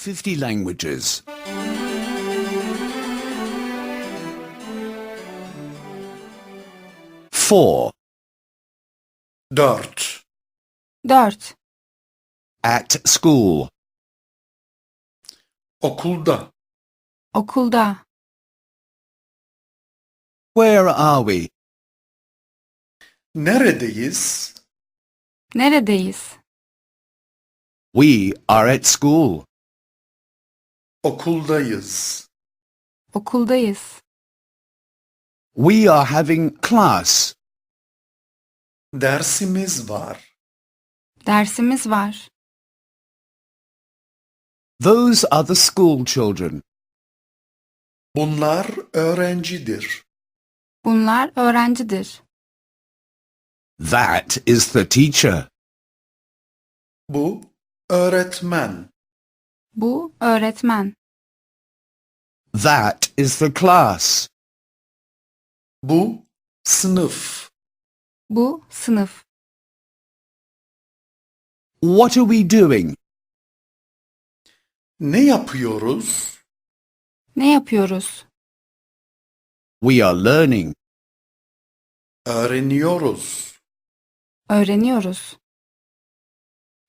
50 languages. 4. 4. 4. At school. Okulda. Okulda. Where are we? Neredeyiz? Neredeyiz? We are at school. Okuldayız. Okuldayız. We are having class. Dersimiz var. Dersimiz var. Those are the school children. Bunlar öğrencidir. Bunlar öğrencidir. That is the teacher. Bu öğretmen. Bu öğretmen. That is the class. Bu sınıf. Bu sınıf. What are we doing? Ne yapıyoruz? Ne yapıyoruz? We are learning. Öğreniyoruz. Öğreniyoruz.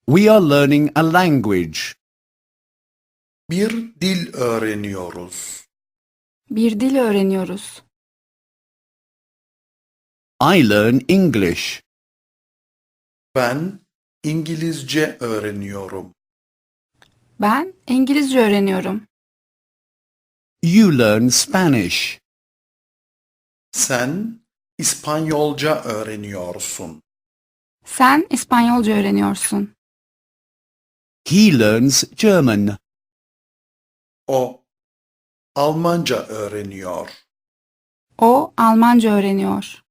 We are learning a language. Bir dil öğreniyoruz. Bir dil öğreniyoruz. I learn English. Ben İngilizce öğreniyorum. Ben İngilizce öğreniyorum. You learn Spanish. Sen İspanyolca öğreniyorsun. Sen İspanyolca öğreniyorsun. He learns German. O Almanca öğreniyor. O Almanca öğreniyor.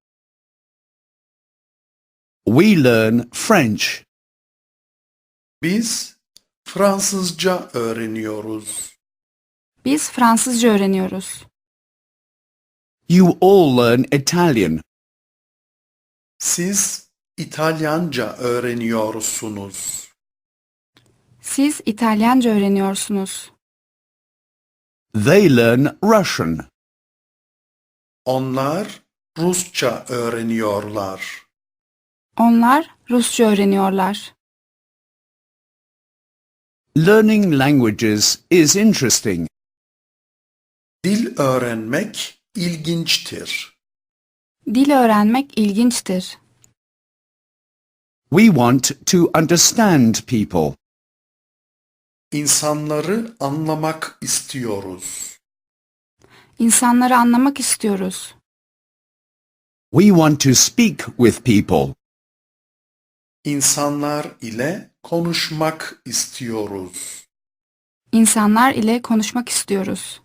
We learn French. Biz Fransızca öğreniyoruz. Biz Fransızca öğreniyoruz. You all learn Italian. Siz İtalyanca öğreniyorsunuz. Siz İtalyanca öğreniyorsunuz. They learn Russian. Onlar Rusça öğreniyorlar. Onlar Rusça öğreniyorlar. Learning languages is interesting. Dil öğrenmek ilginçtir. Dil öğrenmek ilginçtir. We want to understand people. İnsanları anlamak istiyoruz. İnsanları anlamak istiyoruz. We want to speak with people. İnsanlar ile konuşmak istiyoruz. İnsanlar ile konuşmak istiyoruz.